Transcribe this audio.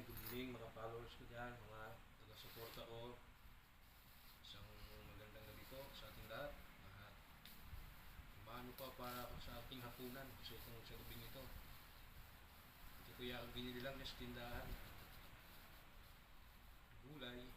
good morning mga followers ko dyan, mga taga-suporta ko. Isang magandang gabi po sa ating lahat. Maano pa para sa ating hapunan kasi itong sa gabing ito. Ito kuya ang binili lang sa tindahan. Gulay.